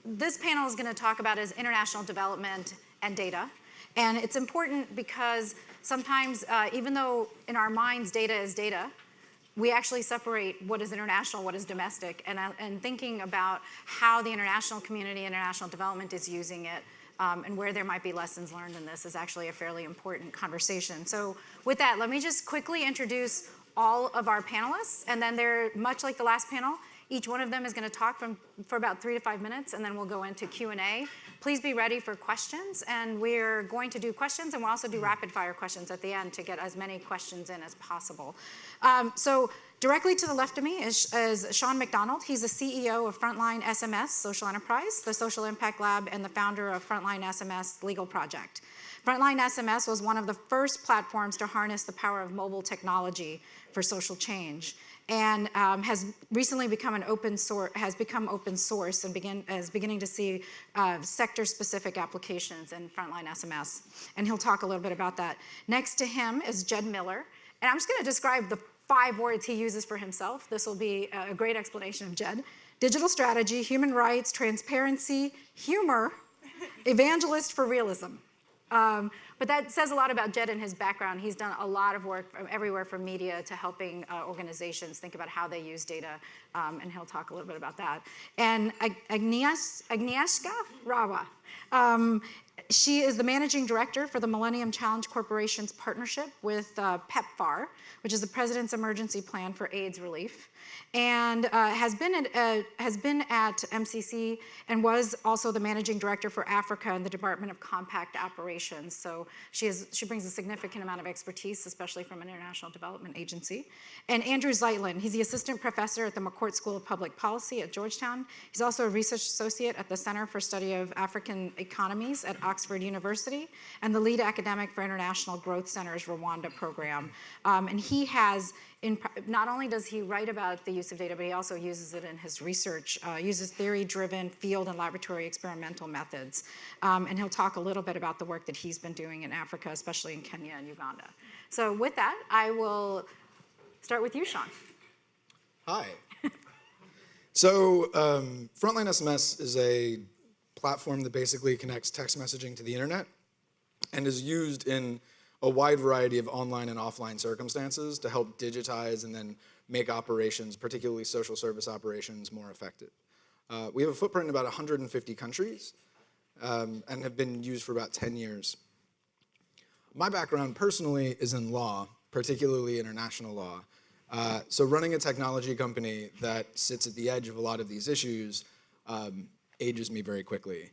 this panel is going to talk about is international development and data. And it's important because sometimes, even though in our minds data is data, we actually separate what is international, what is domestic, and thinking about how the international community, international development is using it, and where there might be lessons learned in this is actually a fairly important conversation. So with that, let me just quickly introduce all of our panelists, and then they're much like the last panel. Each one of them is going to talk for about 3 to 5 minutes, and then we'll go into Q&A. Please be ready for questions, and we're going to do questions, and we'll also do rapid-fire questions at the end to get as many questions in as possible. So directly to the left of me is Shah McDonald. He's the CEO of Frontline SMS Social Enterprise, the Social Impact Lab, and the founder of Frontline SMS Legal Project. Frontline SMS was one of the first platforms to harness the power of mobile technology for social change, and has recently become open source and is beginning to see sector-specific applications in Frontline SMS. And he'll talk a little bit about that. Next to him is Jed Miller, and I'm just going to describe the 5 words he uses for himself. This will be a great explanation of Jed. Digital strategy, human rights, transparency, humor, evangelist for realism. But that says a lot about Jed and his background. He's done a lot of work from everywhere from media to helping organizations think about how they use data, and he'll talk a little bit about that. And Agnieszka Rawa. She is the managing director for the Millennium Challenge Corporation's partnership with PEPFAR, which is the President's Emergency Plan for AIDS Relief, and has been at MCC and was also the managing director for Africa in the Department of Compact Operations. So she brings a significant amount of expertise, especially from an international development agency. And Andrew Zeitlin, he's the assistant professor at the McCourt School of Public Policy at Georgetown. He's also a research associate at the Center for Study of African Economies at Oxford University and the lead academic for International Growth Center's Rwanda program. And he has, not only does he write about the use of data, but he also uses it in his research, uses theory-driven field and laboratory experimental methods. And he'll talk a little bit about the work that he's been doing in Africa, especially in Kenya and Uganda. So with that, I will start with you, Sean. Hi. So Frontline SMS is a platform that basically connects text messaging to the internet and is used in a wide variety of online and offline circumstances to help digitize and then make operations, particularly social service operations, more effective. We have a footprint in about 150 countries and have been used for about 10 years. My background personally is in law, particularly international law. So running a technology company that sits at the edge of a lot of these issues ages me very quickly.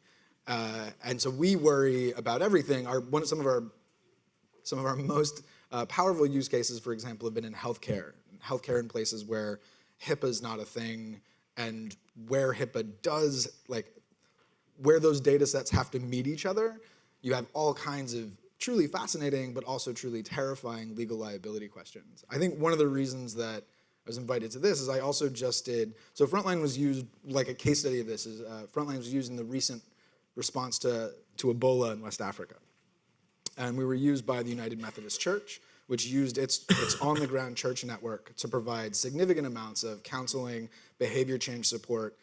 And so we worry about everything. Some of our most powerful use cases, for example, have been in healthcare. Healthcare in places where HIPAA is not a thing, and where HIPAA does, where those data sets have to meet each other, you have all kinds of truly fascinating, but also truly terrifying legal liability questions. I think one of the reasons that I was invited to this is I also just did, so Frontline was used, like a case study of this is, Frontline was used in the recent response to Ebola in West Africa. And we were used by the United Methodist Church, which used its on-the-ground church network to provide significant amounts of counseling, behavior change support,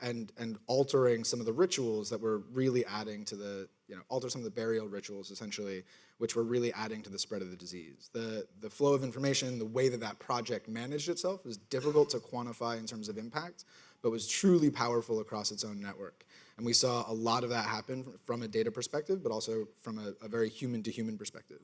and altering some of the rituals that were really adding to the, alter some of the burial rituals, essentially, which were really adding to the spread of the disease. The flow of information, the way that project managed itself is difficult to quantify in terms of impact, but was truly powerful across its own network. And we saw a lot of that happen from a data perspective, but also from a very human-to-human perspective.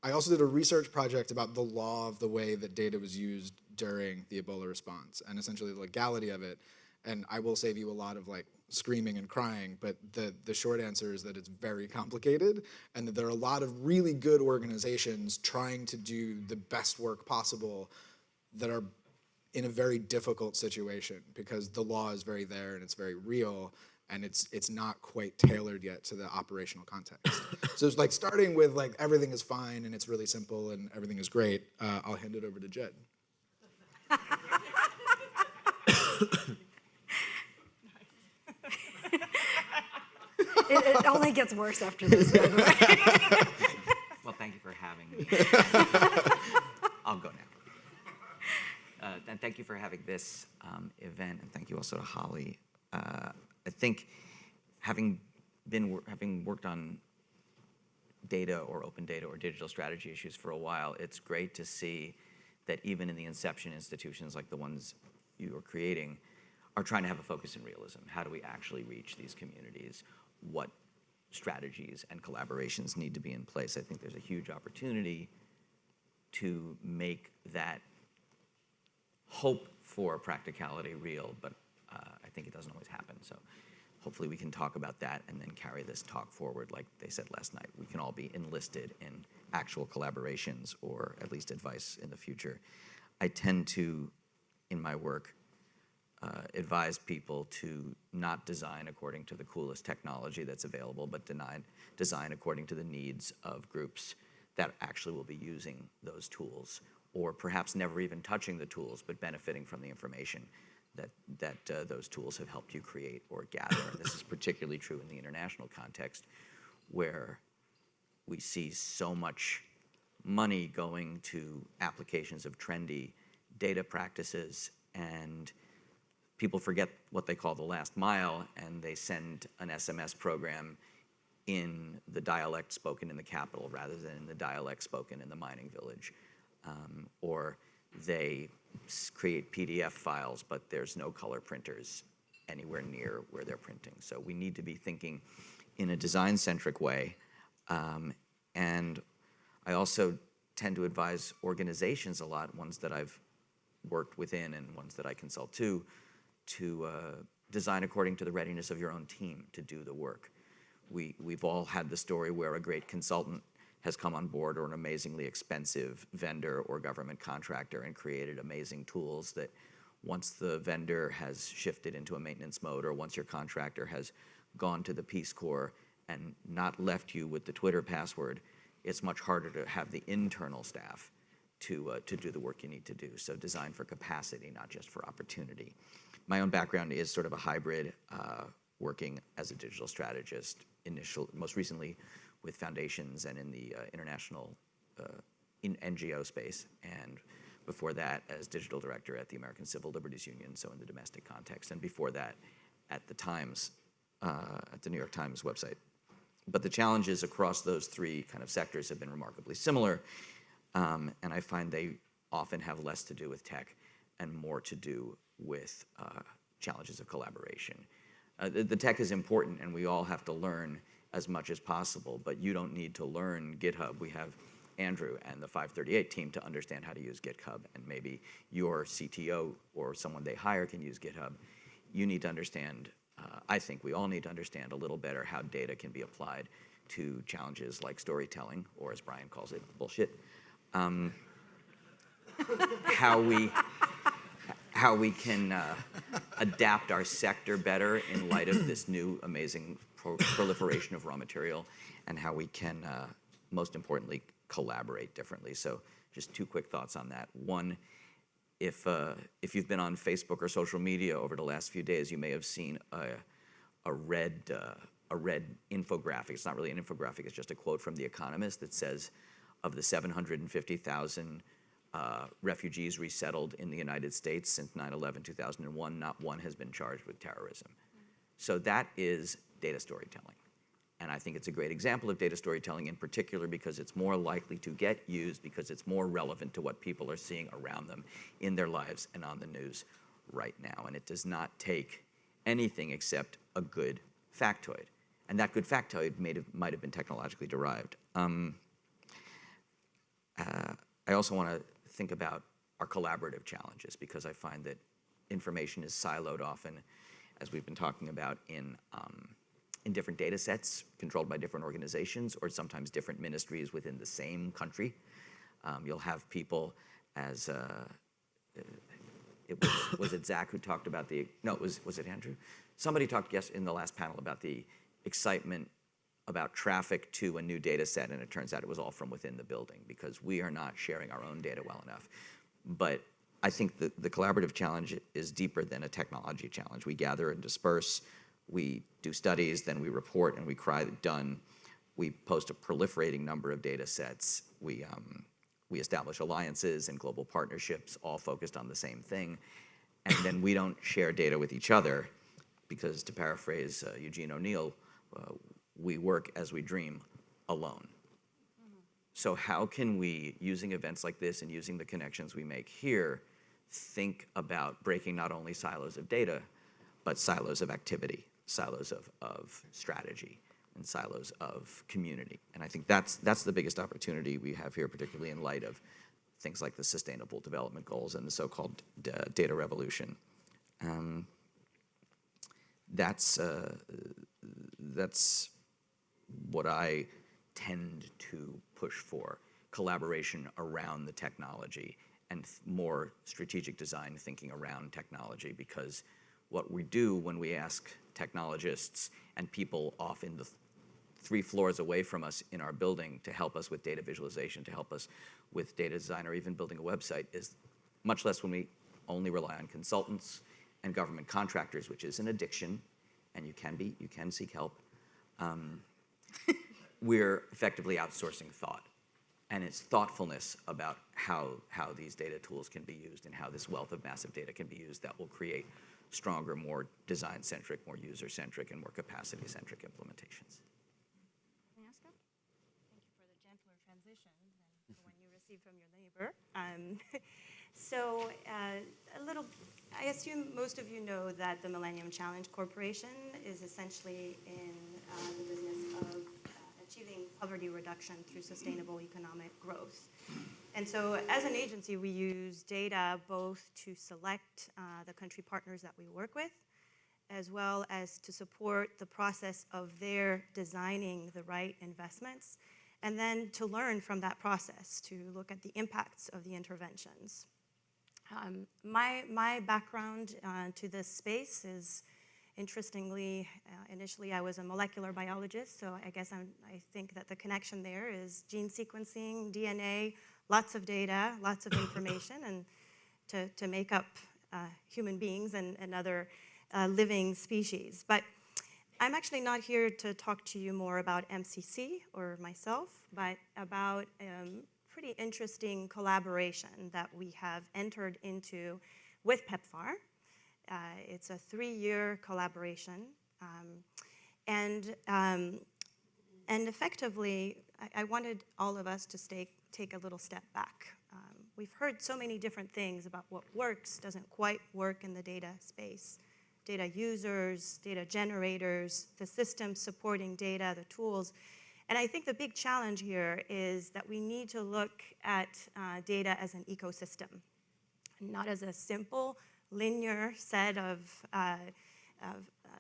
I also did a research project about the law of the way that data was used during the Ebola response, and essentially the legality of it. And I will save you a lot of screaming and crying, but the short answer is that it's very complicated, and that there are a lot of really good organizations trying to do the best work possible that are in a very difficult situation because the law is very there and it's very real, and it's not quite tailored yet to the operational context. So it's like starting with everything is fine and it's really simple and everything is great. I'll hand it over to Jed. It only gets worse after this. Well, thank you for having me. I'll go now. And thank you for having this event, and thank you also to Holly. I think having worked on data or open data or digital strategy issues for a while, it's great to see that even in the inception institutions like the ones you are creating are trying to have a focus in realism. How do we actually reach these communities? What strategies and collaborations need to be in place? I think there's a huge opportunity to make that hope for practicality real, but I think it doesn't always happen. So hopefully we can talk about that and then carry this talk forward. Like they said last night, we can all be enlisted in actual collaborations or at least advice in the future. I tend to, in my work, advise people to not design according to the coolest technology that's available, but design according to the needs of groups that actually will be using those tools, or perhaps never even touching the tools, but benefiting from the information that those tools have helped you create or gather. And this is particularly true in the international context, where we see so much money going to applications of trendy data practices, and people forget what they call the last mile, and they send an SMS program in the dialect spoken in the capital rather than in the dialect spoken in the mining village. Or they create PDF files, but there's no color printers anywhere near where they're printing. So we need to be thinking in a design-centric way. And I also tend to advise organizations a lot, ones that I've worked within and ones that I consult to design according to the readiness of your own team to do the work. We've all had the story where a great consultant has come on board, or an amazingly expensive vendor or government contractor, and created amazing tools that once the vendor has shifted into a maintenance mode, or once your contractor has gone to the Peace Corps and not left you with the Twitter password, it's much harder to have the internal staff to do the work you need to do. So design for capacity, not just for opportunity. My own background is sort of a hybrid, working as a digital strategist, most recently with foundations and in the international in NGO space, and before that as digital director at the American Civil Liberties Union, so in the domestic context, and before that at the Times, at the New York Times website. But the challenges across those three kind of sectors have been remarkably similar, and I find they often have less to do with tech and more to do with challenges of collaboration. The tech is important, and we all have to learn as much as possible, but you don't need to learn GitHub. We have Andrew and the 538 team to understand how to use GitHub, and maybe your CTO or someone they hire can use GitHub. You need to understand, I think we all need to understand a little better how data can be applied to challenges like storytelling, or as Brian calls it, bullshit. How we can adapt our sector better in light of this new amazing proliferation of raw material, and how we can, most importantly, collaborate differently. So just two quick thoughts on that. One, if you've been on Facebook or social media over the last few days, you may have seen a red infographic. It's not really an infographic, it's just a quote from The Economist that says, of the 750,000 refugees resettled in the United States since 9/11, 2001, not one has been charged with terrorism. So that is data storytelling. And I think it's a great example of data storytelling in particular because it's more likely to get used, because it's more relevant to what people are seeing around them in their lives and on the news right now. And it does not take anything except a good factoid. And that good factoid might have been technologically derived. I also want to think about our collaborative challenges, because I find that information is siloed often, as we've been talking about, in different data sets controlled by different organizations, or sometimes different ministries within the same country. You'll have people, as was it Zach who talked about was it Andrew? Somebody talked in the last panel about the excitement about traffic to a new data set, and it turns out it was all from within the building because we are not sharing our own data well enough. But I think the collaborative challenge is deeper than a technology challenge. We gather and disperse, we do studies, then we report and we cry done. We post a proliferating number of data sets. We establish alliances and global partnerships, all focused on the same thing. And then we don't share data with each other. because to paraphrase Eugene O'Neill, we work as we dream alone. So how can we, using events like this and using the connections we make here, think about breaking not only silos of data, but silos of activity, silos of strategy, and silos of community. And I think that's the biggest opportunity we have here, particularly in light of things like the Sustainable Development Goals and the so-called data revolution. That's what I tend to push for, collaboration around the technology and more strategic design thinking around technology, because what we do when we ask technologists and people off in the 3 floors away from us in our building to help us with data visualization, to help us with data design, or even building a website, is much less when we only rely on consultants and government contractors, which is an addiction, and you can seek help. We're effectively outsourcing thought. And it's thoughtfulness about how these data tools can be used and how this wealth of massive data can be used that will create stronger, more design-centric, more user-centric, and more capacity-centric implementations. Agnieszka? Thank you for the gentler transition than the one you received from your neighbor. I assume most of you know that the Millennium Challenge Corporation is essentially in the business of achieving poverty reduction through sustainable economic growth. And so as an agency, we use data both to select the country partners that we work with, as well as to support the process of their designing the right investments, and then to learn from that process, to look at the impacts of the interventions. My background to this space is, interestingly, initially I was a molecular biologist, so I guess I think that the connection there is gene sequencing, DNA, lots of data, lots of information, and to make up human beings and other living species. But I'm actually not here to talk to you more about MCC or myself, but about pretty interesting collaboration that we have entered into with PEPFAR. It's a 3-year collaboration, and effectively, I wanted all of us to take a little step back. We've heard so many different things about what works, doesn't quite work in the data space. Data users, data generators, the systems supporting data, the tools. And I think the big challenge here is that we need to look at data as an ecosystem, not as a simple linear set of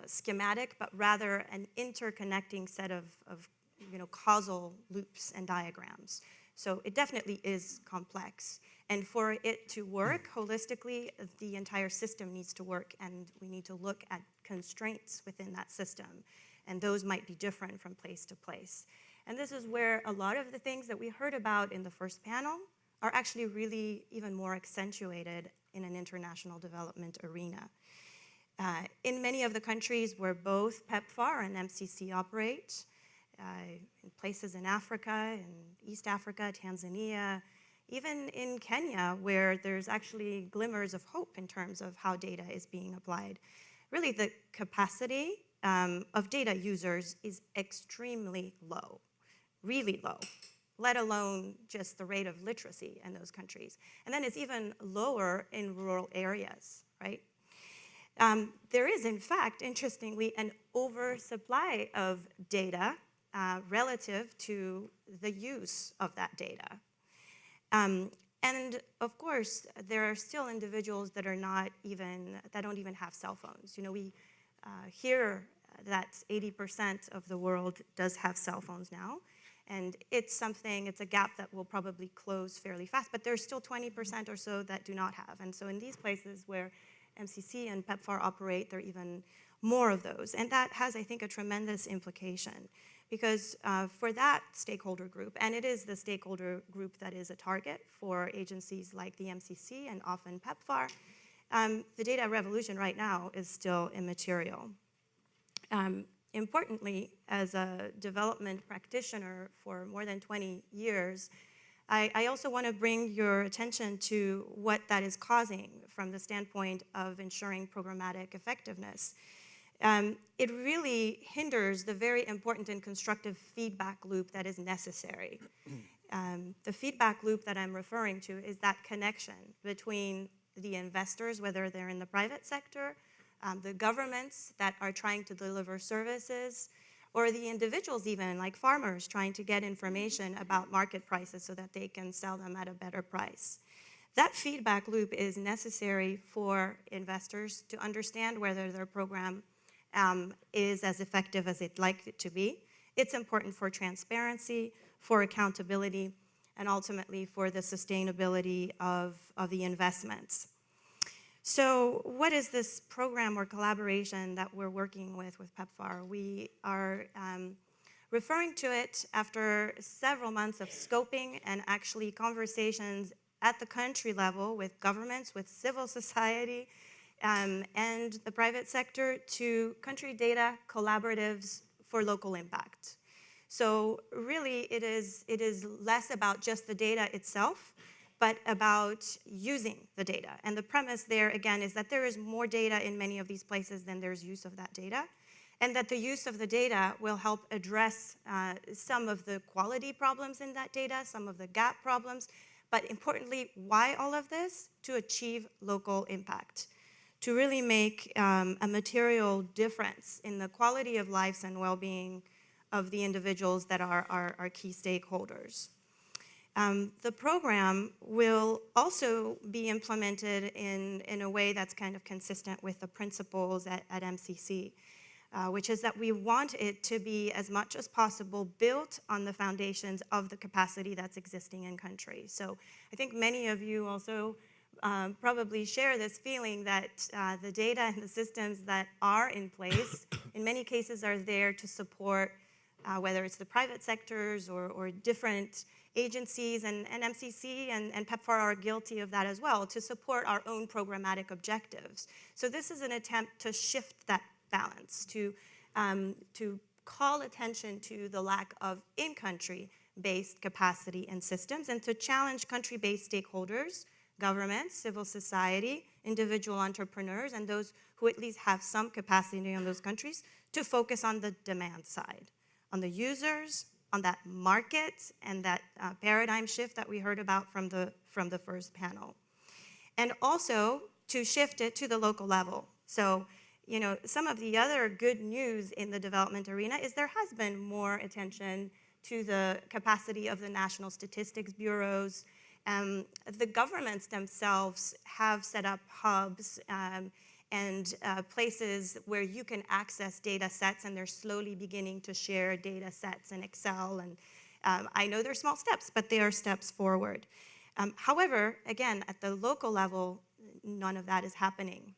schematic, but rather an interconnecting set of causal loops and diagrams. So it definitely is complex. And for it to work holistically, the entire system needs to work, and we need to look at constraints within that system. And those might be different from place to place. And this is where a lot of the things that we heard about in the first panel are actually really even more accentuated in an international development arena. In many of the countries where both PEPFAR and MCC operate, in places in Africa, in East Africa, Tanzania, even in Kenya, where there's actually glimmers of hope in terms of how data is being applied. Really, the capacity of data users is extremely low, really low, let alone just the rate of literacy in those countries. And then it's even lower in rural areas, right? There is, in fact, interestingly, an oversupply of data relative to the use of that data. And of course, there are still individuals that don't even have cell phones. We hear that 80% of the world does have cell phones now, and it's a gap that will probably close fairly fast, but there's still 20% or so that do not have. And so in these places where MCC and PEPFAR operate, there are even more of those. And that has, I think, a tremendous implication. Because for that stakeholder group, and it is the stakeholder group that is a target for agencies like the MCC and often PEPFAR, the data revolution right now is still immaterial. Importantly, as a development practitioner for more than 20 years, I also want to bring your attention to what that is causing from the standpoint of ensuring programmatic effectiveness. it really hinders the very important and constructive feedback loop that is necessary. The feedback loop that I'm referring to is that connection between the investors, whether they're in the private sector, the governments that are trying to deliver services, or the individuals even, like farmers, trying to get information about market prices so that they can sell them at a better price. That feedback loop is necessary for investors to understand whether their program is as effective as they'd like it to be. It's important for transparency, for accountability, and ultimately for the sustainability of the investments. So what is this program or collaboration that we're working with PEPFAR? We are referring to it after several months of scoping and actually conversations at the country level with governments, with civil society, and the private sector to country data collaboratives for local impact. So really it is less about just the data itself, but about using the data. And the premise there, again, is that there is more data in many of these places than there's use of that data, and that the use of the data will help address some of the quality problems in that data, some of the gap problems, but importantly, why all of this? To achieve local impact, to really make a material difference in the quality of lives and well-being of the individuals that are our key stakeholders. The program will also be implemented in a way that's kind of consistent with the principles at MCC, which is that we want it to be as much as possible built on the foundations of the capacity that's existing in country. So I think many of you also probably share this feeling that the data and the systems that are in place in many cases are there to support whether it's the private sectors or different agencies, and MCC and PEPFAR are guilty of that as well, to support our own programmatic objectives. So this is an attempt to shift that balance, to call attention to the lack of in-country-based capacity and systems, and to challenge country-based stakeholders, governments, civil society, individual entrepreneurs, and those who at least have some capacity in those countries to focus on the demand side, on the users, on that market, and that paradigm shift that we heard about from the first panel. And also to shift it to the local level. So, you know, some of the other good news in the development arena is there has been more attention to the capacity of the national statistics bureaus. The governments themselves have set up hubs and places where you can access data sets, and they're slowly beginning to share data sets in Excel. And I know they're small steps, but they are steps forward. However, again, at the local level, none of that is happening.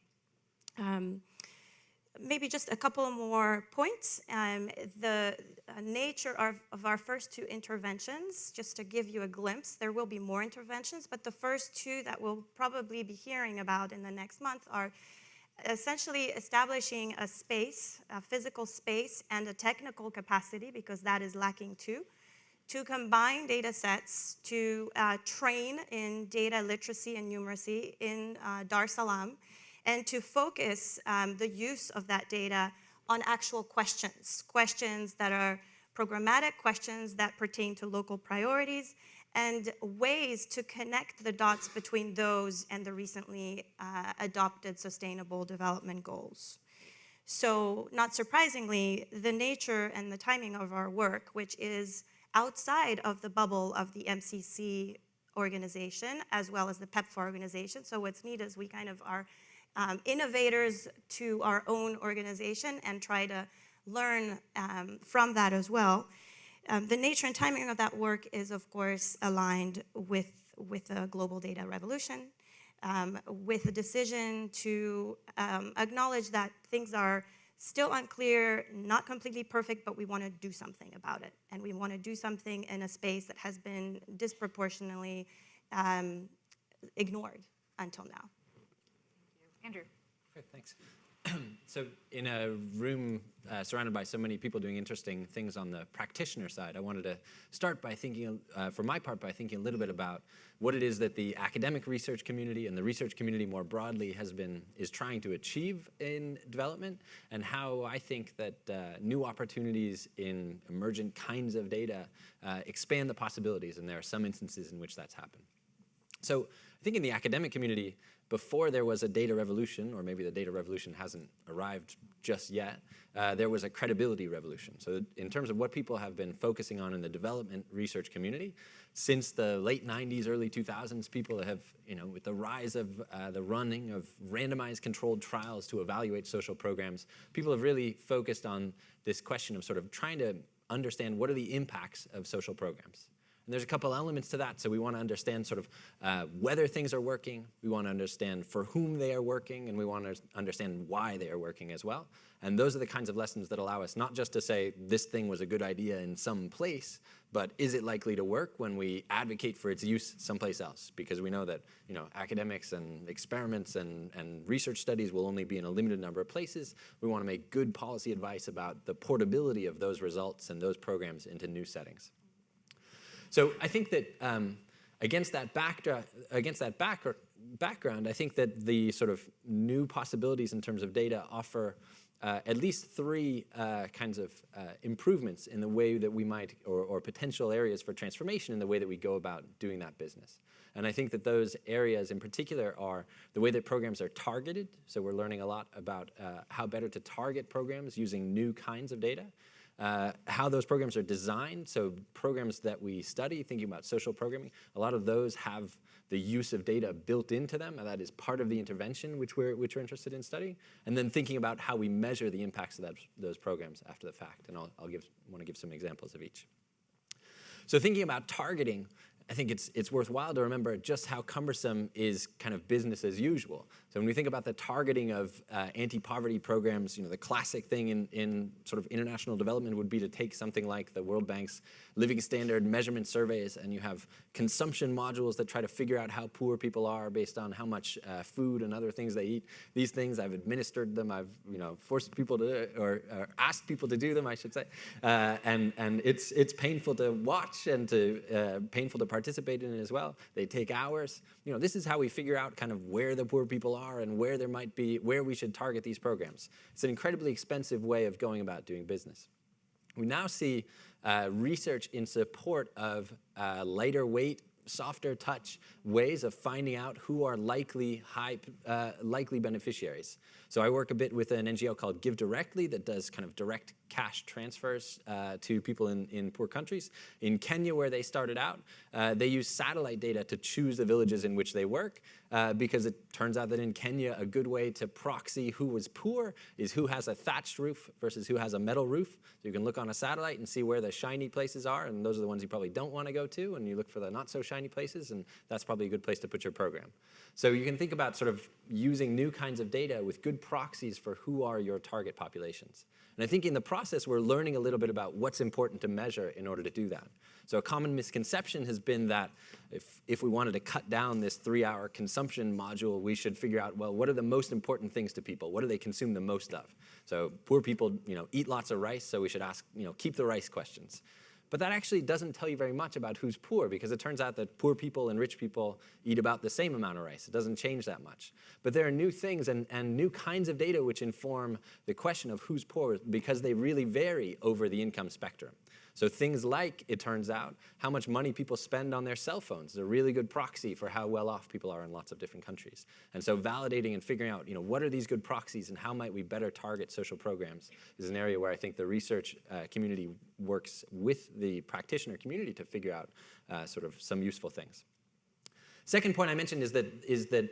Maybe just a couple more points. The nature of our first two interventions, just to give you a glimpse, there will be more interventions, but the first two that we'll probably be hearing about in the next month are essentially establishing a space, a physical space, and a technical capacity, because that is lacking too, to combine data sets, to train in data literacy and numeracy in Dar es Salaam, and to focus the use of that data on actual questions that are programmatic, questions that pertain to local priorities, and ways to connect the dots between those and the recently adopted Sustainable Development Goals. So, not surprisingly, the nature and the timing of our work, which is outside of the bubble of the MCC organization, as well as the PEPFAR organization. So what's neat is we kind of are innovators to our own organization and try to learn from that as well. The nature and timing of that work is, of course, aligned with the global data revolution, with the decision to acknowledge that things are still unclear, not completely perfect, but we want to do something about it. And we want to do something in a space that has been disproportionately ignored until now. Andrew. Okay, thanks. So in a room surrounded by so many people doing interesting things on the practitioner side, I wanted to start by thinking, for my part, by thinking a little bit about what it is that the academic research community and the research community more broadly is trying to achieve in development, and how I think that new opportunities in emergent kinds of data expand the possibilities, and there are some instances in which that's happened. So I think in the academic community, before there was a data revolution, or maybe the data revolution hasn't arrived just yet, there was a credibility revolution. So in terms of what people have been focusing on in the development research community, since the late 90s, early 2000s, people have, with the rise of the running of randomized controlled trials to evaluate social programs, people have really focused on this question of sort of trying to understand what are the impacts of social programs. And there's a couple elements to that. So we want to understand sort of whether things are working. We want to understand for whom they are working, and we want to understand why they are working as well. And those are the kinds of lessons that allow us not just to say this thing was a good idea in some place, but is it likely to work when we advocate for its use someplace else? Because we know that academics and experiments and research studies will only be in a limited number of places. We want to make good policy advice about the portability of those results and those programs into new settings. So I think that against that background, I think that the sort of new possibilities in terms of data offer at least three kinds of improvements in the way that we might, or potential areas for transformation in the way that we go about doing that business. And I think that those areas in particular are the way that programs are targeted. So we're learning a lot about how better to target programs using new kinds of data. How those programs are designed, so programs that we study, thinking about social programming, a lot of those have the use of data built into them, and that is part of the intervention which we're interested in studying. And then thinking about how we measure the impacts of those programs after the fact, and I'll want to give some examples of each. So thinking about targeting, I think it's worthwhile to remember just how cumbersome is kind of business as usual. So when we think about the targeting of anti-poverty programs, the classic thing in sort of international development would be to take something like the World Bank's Living Standard Measurement Surveys, and you have consumption modules that try to figure out how poor people are based on how much food and other things they eat. These things, I've administered them, I've forced people to, or asked people to do them, I should say, and it's painful to watch and painful to participate in it as well. They take hours. This is how we figure out kind of where the poor people are and where we should target these programs. It's an incredibly expensive way of going about doing business. We now see research in support of lighter weight, softer touch ways of finding out who are likely beneficiaries. So I work a bit with an NGO called Give Directly that does kind of direct cash transfers to people in poor countries. In Kenya, where they started out, they use satellite data to choose the villages in which they work, because it turns out that in Kenya, a good way to proxy who was poor is who has a thatched roof versus who has a metal roof. So you can look on a satellite and see where the shiny places are, and those are the ones you probably don't want to go to, and you look for the not so shiny places, and that's probably a good place to put your program. So you can think about sort of using new kinds of data with good proxies for who are your target populations. And I think in the process, we're learning a little bit about what's important to measure in order to do that. So a common misconception has been that if we wanted to cut down this 3-hour consumption module, we should figure out, well, what are the most important things to people? What do they consume the most of? So poor people, eat lots of rice, so we should ask, keep the rice questions. But that actually doesn't tell you very much about who's poor, because it turns out that poor people and rich people eat about the same amount of rice. It doesn't change that much. But there are new things and new kinds of data which inform the question of who's poor, because they really vary over the income spectrum. So things like, it turns out, how much money people spend on their cell phones is a really good proxy for how well off people are in lots of different countries. And so validating and figuring out, what are these good proxies and how might we better target social programs is an area where I think the research community works with the practitioner community to figure out sort of some useful things. Second point I mentioned is that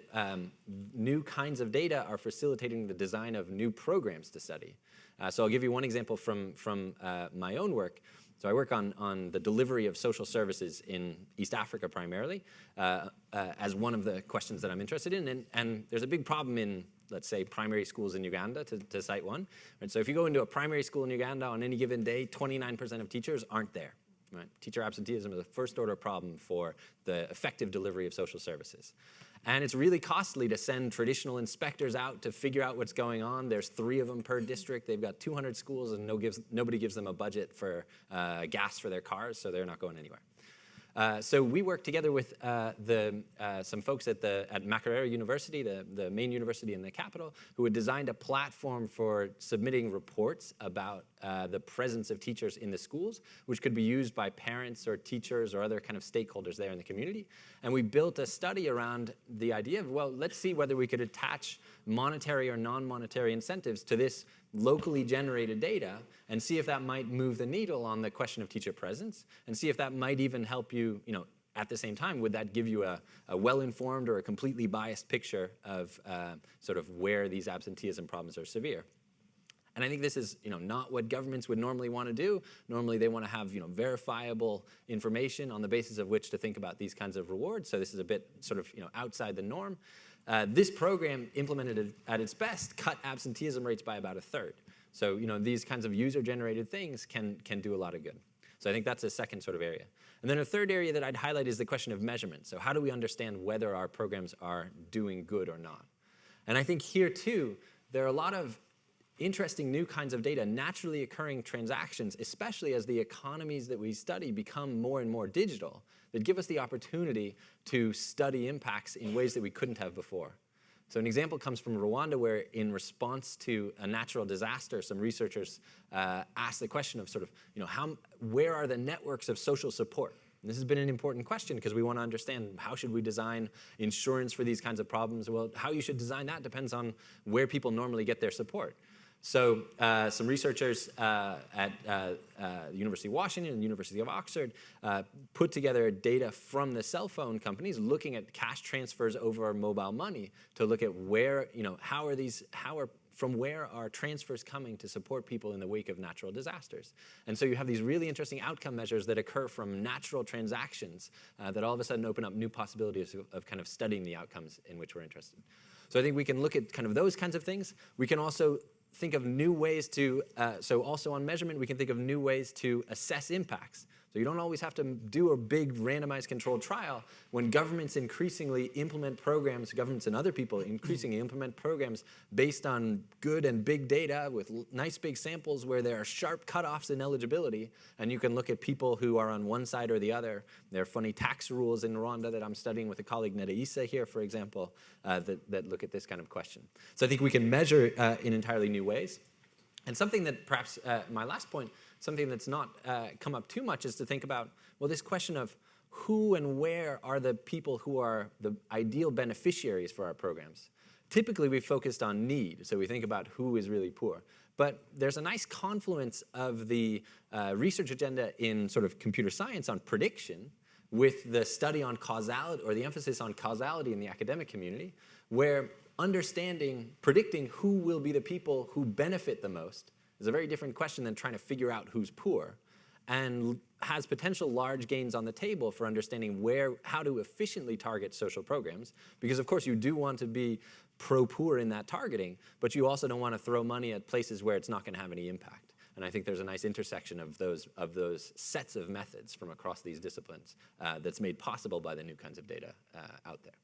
new kinds of data are facilitating the design of new programs to study. So I'll give you one example from my own work. So I work on the delivery of social services in East Africa primarily as one of the questions that I'm interested in. And there's a big problem in, let's say, primary schools in Uganda, to cite one. And so if you go into a primary school in Uganda on any given day, 29% of teachers aren't there. Right? Teacher absenteeism is a first-order problem for the effective delivery of social services. And it's really costly to send traditional inspectors out to figure out what's going on. There's 3 of them per district. They've got 200 schools, and nobody gives them a budget for gas for their cars, so they're not going anywhere. So we worked together with some folks at McCourt University, the main university in the capital, who had designed a platform for submitting reports about the presence of teachers in the schools, which could be used by parents or teachers or other kind of stakeholders there in the community. And we built a study around the idea of, well, let's see whether we could attach monetary or non-monetary incentives to this locally generated data and see if that might move the needle on the question of teacher presence, and see if that might even help you, at the same time, would that give you a well-informed or a completely biased picture of sort of where these absenteeism problems are severe. And I think this is not what governments would normally want to do. Normally they want to have verifiable information on the basis of which to think about these kinds of rewards. So this is a bit sort of outside the norm. This program, implemented at its best, cut absenteeism rates by about 1/3. So these kinds of user-generated things can do a lot of good. So I think that's a second sort of area. And then a third area that I'd highlight is the question of measurement. So how do we understand whether our programs are doing good or not? And I think here too, there are a lot of interesting new kinds of data, naturally occurring transactions, especially as the economies that we study become more and more digital, that give us the opportunity to study impacts in ways that we couldn't have before. So an example comes from Rwanda, where in response to a natural disaster, some researchers asked the question of sort of, where are the networks of social support? And this has been an important question because we want to understand how should we design insurance for these kinds of problems. Well, how you should design that depends on where people normally get their support. So some researchers at the University of Washington and the University of Oxford put together data from the cell phone companies looking at cash transfers over mobile money to look at where, from where are transfers coming to support people in the wake of natural disasters. And so you have these really interesting outcome measures that occur from natural transactions that all of a sudden open up new possibilities of kind of studying the outcomes in which we're interested. So I think we can look at kind of those kinds of things. We can also think of new ways to, so also on measurement, we can think of new ways to assess impacts. So you don't always have to do a big randomized controlled trial. When governments increasingly implement programs, governments and other people increasingly implement programs based on good and big data with nice big samples where there are sharp cutoffs in eligibility, and you can look at people who are on one side or the other. There are funny tax rules in Rwanda that I'm studying with a colleague, Neda here, for example, that look at this kind of question. So I think we can measure in entirely new ways. And something that perhaps, my last point, something that's not come up too much is to think about, well, this question of who and where are the people who are the ideal beneficiaries for our programs. Typically, we focused on need, so we think about who is really poor. But there's a nice confluence of the research agenda in sort of computer science on prediction with the study on causality, or the emphasis on causality in the academic community, where predicting who will be the people who benefit the most is a very different question than trying to figure out who's poor, and has potential large gains on the table for understanding how to efficiently target social programs. Because of course you do want to be pro-poor in that targeting, but you also don't want to throw money at places where it's not going to have any impact. And I think there's a nice intersection of those sets of methods from across these disciplines that's made possible by the new kinds of data out there.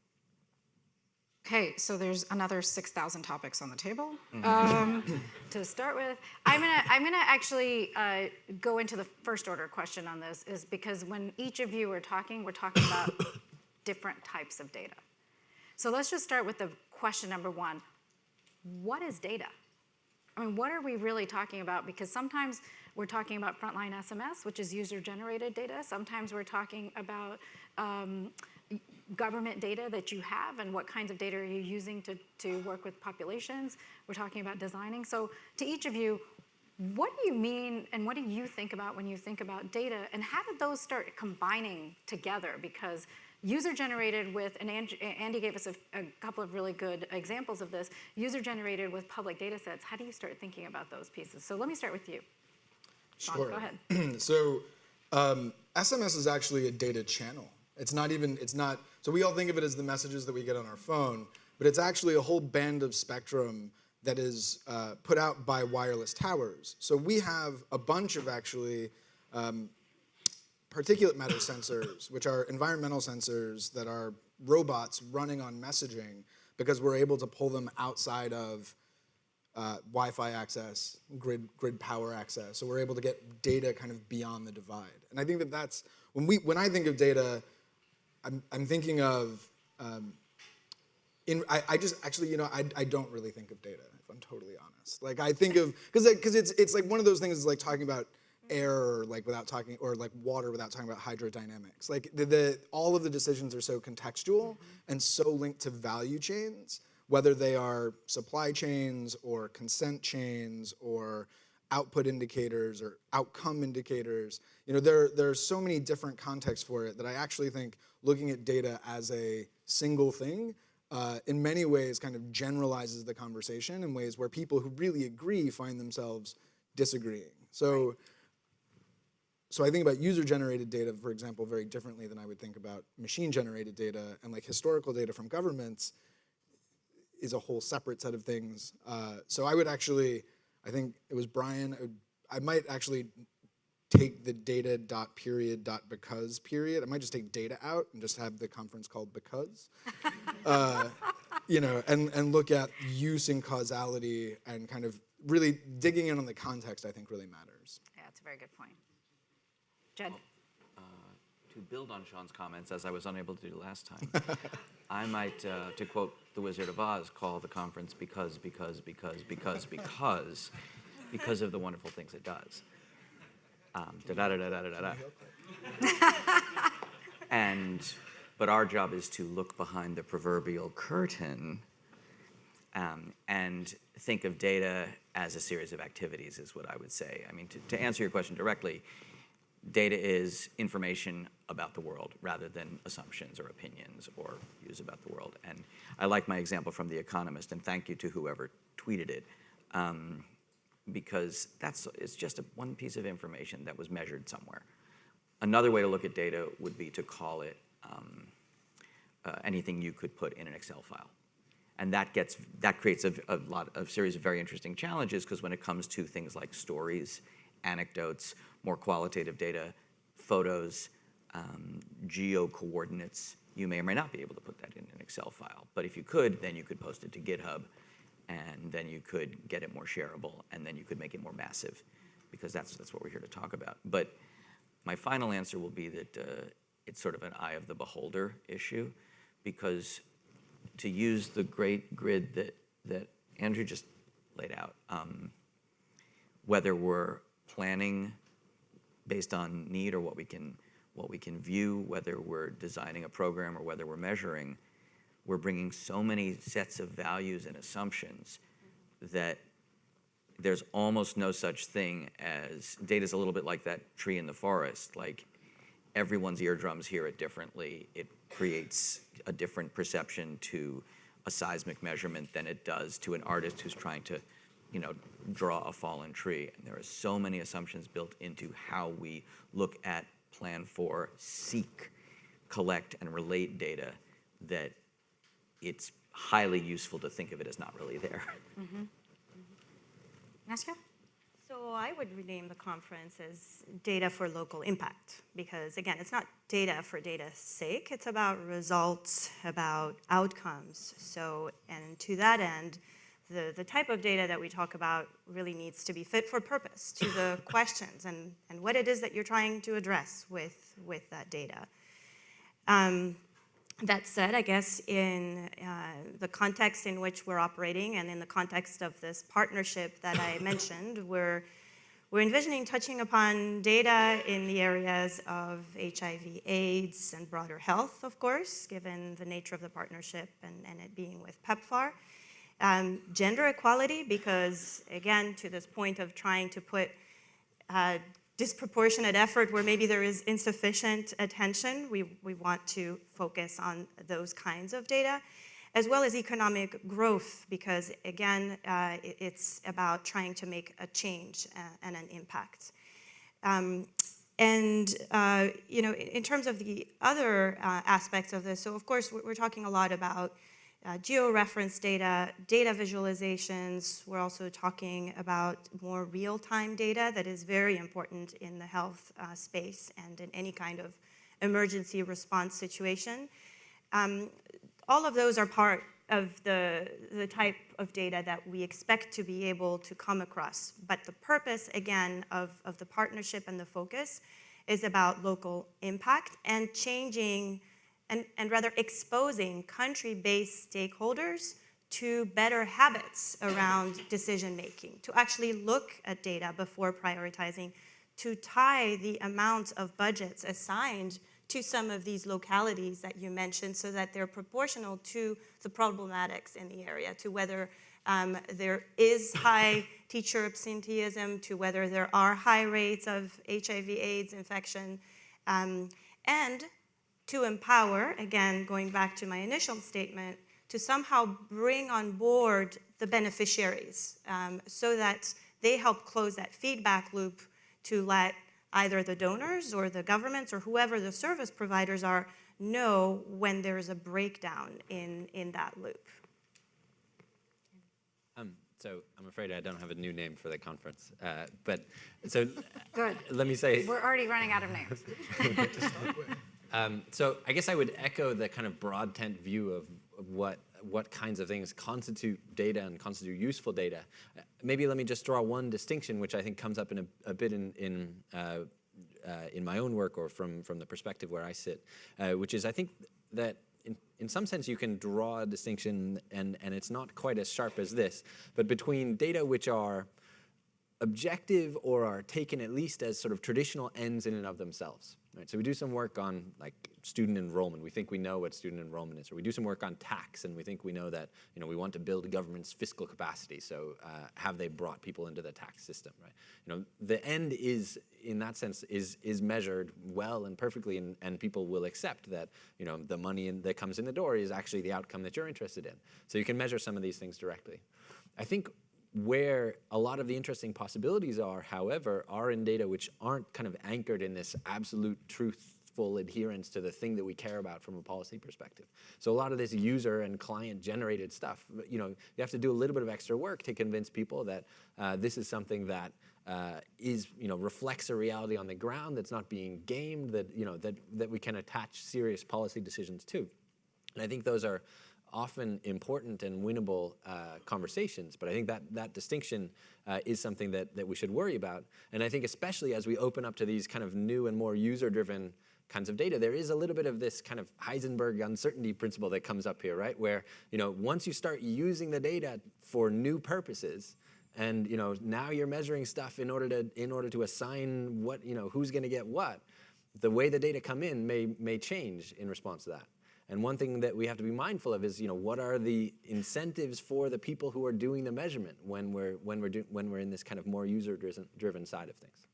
Okay, so there's another 6,000 topics on the table to start with. I'm gonna actually go into the first order question on this, is because when each of you are talking, we're talking about different types of data. So let's just start with the question number one. What is data? I mean, what are we really talking about? Because sometimes we're talking about Frontline SMS, which is user-generated data. Sometimes we're talking about government data that you have and what kinds of data are you using to work with populations. We're talking about designing. So to each of you, what do you mean and what do you think about when you think about data, and how did those start combining together? Because user-generated with, and Andy gave us a couple of really good examples of this, user-generated with public data sets, how do you start thinking about those pieces? So let me start with you. Sean, Sure. go ahead. So SMS is actually a data channel. It's not, so we all think of it as the messages that we get on our phone, but it's actually a whole band of spectrum that is put out by wireless towers. So we have a bunch of actually particulate matter sensors, which are environmental sensors that are robots running on messaging because we're able to pull them outside of Wi-Fi access, grid power access. So we're able to get data kind of beyond the divide. And I think that that's, when I think of data, I'm thinking of, I just, actually, you know, I don't really think of data, if I'm totally honest. Like I think of, because it's like one of those things is like talking about air or like without talking, or like water without talking about hydrodynamics. Like all of the decisions are so contextual and so linked to value chains, whether they are supply chains or consent chains or output indicators or outcome indicators. You know, there are so many different contexts for it that I actually think looking at data as a single thing in many ways kind of generalizes the conversation in ways where people who really agree find themselves disagreeing. So, so I think about user-generated data, for example, very differently than I would think about machine-generated data, and like historical data from governments is a whole separate set of things. So I would actually, I think it was Brian, I might actually take the data.period.because period. I might just take data out and just have the conference called because. You know, and look at use and causality and kind of really digging in on the context, I think really matters. Yeah, it's a very good point. Jed? To build on Sean's comments, as I was unable to do last time, I might, to quote the Wizard of Oz, call the conference because of the wonderful things it does. But our job is to look behind the proverbial curtain and think of data as a series of activities, is what I would say. I mean, to answer your question directly, data is information about the world rather than assumptions or opinions or views about the world. And I like my example from The Economist, and thank you to whoever tweeted it, because it's just one piece of information that was measured somewhere. Another way to look at data would be to call it anything you could put in an Excel file. And that creates a series of very interesting challenges, because when it comes to things like stories, anecdotes, more qualitative data, photos, geo-coordinates, you may or may not be able to put that in an Excel file. But if you could, then you could post it to GitHub, and then you could get it more shareable, and then you could make it more massive, because that's what we're here to talk about. But my final answer will be that it's sort of an eye of the beholder issue, because to use the great grid that Andrew just laid out, whether we're planning based on need or what we can view, whether we're designing a program or whether we're measuring, we're bringing so many sets of values and assumptions that there's almost no such thing as, data's a little bit like that tree in the forest. Like, everyone's eardrums hear it differently. It creates a different perception to a seismic measurement than it does to an artist who's trying to, you know, draw a fallen tree. And there are so many assumptions built into how we look at, plan for, seek, collect, and relate data that it's highly useful to think of it as not really there. Agnieszka? So I would rename the conference as Data for Local Impact, because again, it's not data for data's sake, it's about results, about outcomes. So, and to that end, the type of data that we talk about really needs to be fit for purpose to the questions and what it is that you're trying to address with that data. That said, I guess in the context in which we're operating and in the context of this partnership that I mentioned, we're envisioning touching upon data in the areas of HIV, AIDS, and broader health, of course, given the nature of the partnership and it being with PEPFAR. Gender equality, because again, to this point of trying to put disproportionate effort where maybe there is insufficient attention, we want to focus on those kinds of data, as well as economic growth, because again, it's about trying to make a change and an impact. You know, in terms of the other aspects of this, so of course we're talking a lot about geo-reference data, data visualizations. We're also talking about more real-time data that is very important in the health space and in any kind of emergency response situation. All of those are part of the type of data that we expect to be able to come across. But the purpose, again, of the partnership and the focus is about local impact and changing and rather exposing country-based stakeholders to better habits around decision-making, to actually look at data before prioritizing, to tie the amount of budgets assigned to some of these localities that you mentioned so that they're proportional to the problematics in the area, to whether there is high teacher absenteeism, to whether there are high rates of HIV/AIDS infection, and to empower, again, going back to my initial statement, to somehow bring on board the beneficiaries so that they help close that feedback loop to let either the donors or the governments or whoever the service providers are know when there is a breakdown in that loop. So I'm afraid I don't have a new name for the conference, but so Good. let me say. We're already running out of names. So I guess I would echo the kind of broad tent view of what kinds of things constitute data and constitute useful data. Maybe let me just draw one distinction, which I think comes up in a bit in my own work or from the perspective where I sit, which is I think that in some sense you can draw a distinction, and it's not quite as sharp as this, but between data which are objective or are taken at least as sort of traditional ends in and of themselves. Right? So we do some work on like student enrollment. We think we know what student enrollment is. Or we do some work on tax, and we think we know that we want to build government's fiscal capacity. So have they brought people into the tax system? Right? The end is, in that sense, is measured well and perfectly, and people will accept that the money that comes in the door is actually the outcome that you're interested in. So you can measure some of these things directly. I think where a lot of the interesting possibilities are, however, are in data which aren't kind of anchored in this absolute truthful adherence to the thing that we care about from a policy perspective. So a lot of this user and client generated stuff, you have to do a little bit of extra work to convince people that this is something that reflects a reality on the ground, that's not being gamed, that we can attach serious policy decisions to. And I think those are often important and winnable conversations, but I think that distinction is something that we should worry about. And I think especially as we open up to these kind of new and more user-driven kinds of data, there is a little bit of this kind of Heisenberg uncertainty principle that comes up here, right? Where once you start using the data for new purposes, and now you're measuring stuff in order to assign what who's going to get what, the way the data come in may change in response to that. And one thing that we have to be mindful of is, what are the incentives for the people who are doing the measurement when we're in this kind of more user-driven side of things.